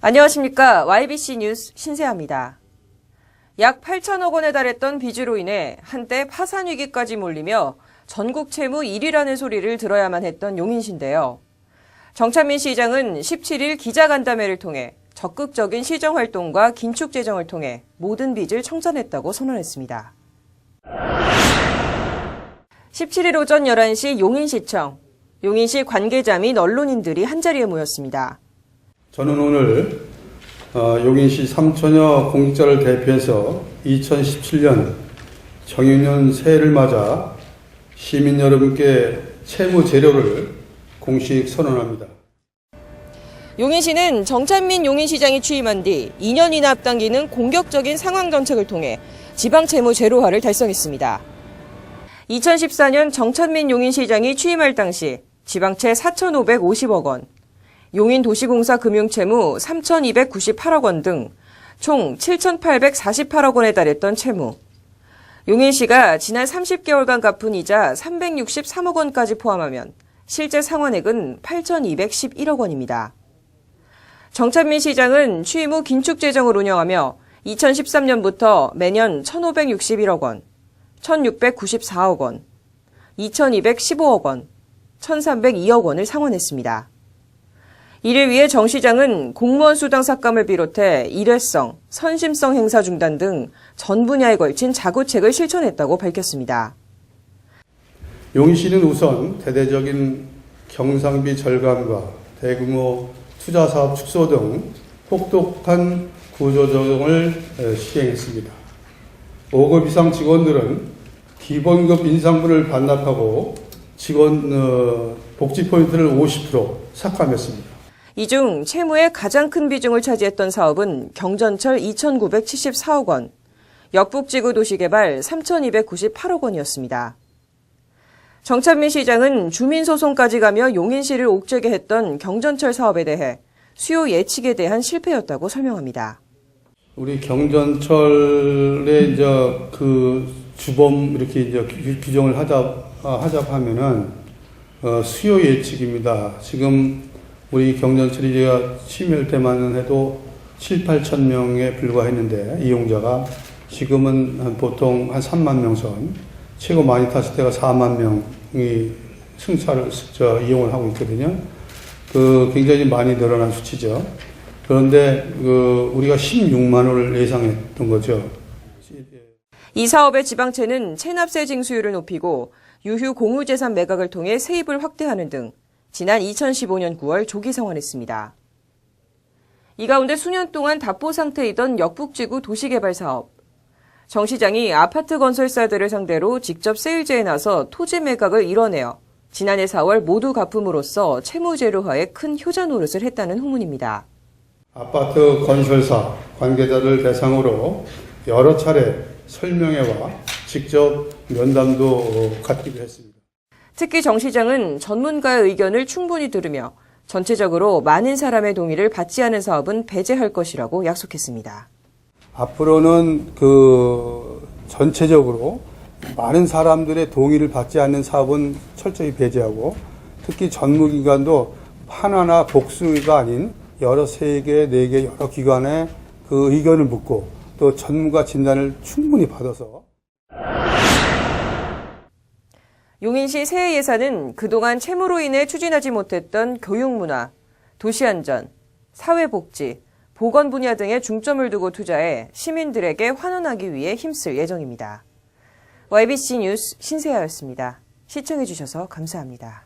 안녕하십니까. YBC 뉴스 신세아입니다. 약 8천억 원에 달했던 빚으로 인해 한때 파산 위기까지 몰리며 전국 채무 1위라는 소리를 들어야만 했던 용인시인데요. 정찬민 시장은 17일 기자간담회를 통해 적극적인 시정활동과 긴축 재정을 통해 모든 빚을 청산했다고 선언했습니다. 17일 오전 11시 용인시청, 용인시 관계자 및 언론인들이 한자리에 모였습니다. 저는 오늘 용인시 3천여 공직자를 대표해서 2017년 정유년 새해를 맞아 시민 여러분께 채무 재료를 공식 선언합니다. 용인시는 정찬민 용인시장이 취임한 뒤 2년이나 앞당기는 공격적인 상황 정책을 통해 지방 채무 제로화를 달성했습니다. 2014년 정찬민 용인시장이 취임할 당시 지방채 4,550억 원, 용인도시공사 금융채무 3,298억 원 등 총 7,848억 원에 달했던 채무. 용인시가 지난 30개월간 갚은 이자 363억 원까지 포함하면 실제 상환액은 8,211억 원입니다. 정찬민 시장은 취임 후 긴축재정을 운영하며 2013년부터 매년 1,561억 원, 1,694억 원, 2,215억 원, 1,302억 원을 상환했습니다. 이를 위해 정 시장은 공무원 수당 삭감을 비롯해 일회성, 선심성 행사 중단 등 전 분야에 걸친 자구책을 실천했다고 밝혔습니다. 용인시는 우선 대대적인 경상비 절감과 대규모 투자사업 축소 등 혹독한 구조조정을 시행했습니다. 5급 이상 직원들은 기본급 인상분을 반납하고 직원 복지 포인트를 50% 삭감했습니다. 이 중 채무의 가장 큰 비중을 차지했던 사업은 경전철 2,974억 원, 역북지구 도시개발 3,298억 원이었습니다. 정찬민 시장은 주민소송까지 가며 용인시를 옥죄게 했던 경전철 사업에 대해 수요 예측에 대한 실패였다고 설명합니다. 우리 경전철의 그 주범 이렇게 규정을 하자고 하면은 수요 예측입니다. 지금 우리 경전철이 제가 취임할 때만 해도 7, 8천 명에 불과했는데 이용자가 지금은 보통 한 3만 명 선, 최고 많이 탔을 때가 4만 명이 승차를 이용을 하고 있거든요. 굉장히 많이 늘어난 수치죠. 그런데 우리가 16만 원을 예상했던 거죠. 이 사업의 지방채는 체납세 징수율을 높이고 유휴 공유재산 매각을 통해 세입을 확대하는 등 지난 2015년 9월 조기 상환했습니다. 이 가운데 수년 동안 답보 상태이던 역북지구 도시개발 사업. 정 시장이 아파트 건설사들을 상대로 직접 세일제에 나서 토지 매각을 이뤄내어 지난해 4월 모두 갚음으로써 채무 제로화에 큰 효자 노릇을 했다는 후문입니다. 아파트 건설사 관계자들 대상으로 여러 차례 설명회와 직접 면담도 갖기도 했습니다. 특히 정 시장은 전문가의 의견을 충분히 들으며 전체적으로 많은 사람의 동의를 받지 않은 사업은 배제할 것이라고 약속했습니다. 앞으로는 전체적으로 많은 사람들의 동의를 받지 않는 사업은 철저히 배제하고 특히 전무기관도 하나나 복수가 아닌 여러 3개, 4개 여러 기관의 그 의견을 묻고 또 전문가 진단을 충분히 받아서 용인시 새해 예산은 그동안 채무로 인해 추진하지 못했던 교육문화, 도시안전, 사회복지, 보건 분야 등에 중점을 두고 투자해 시민들에게 환원하기 위해 힘쓸 예정입니다. YBC 뉴스 신세아였습니다. 시청해주셔서 감사합니다.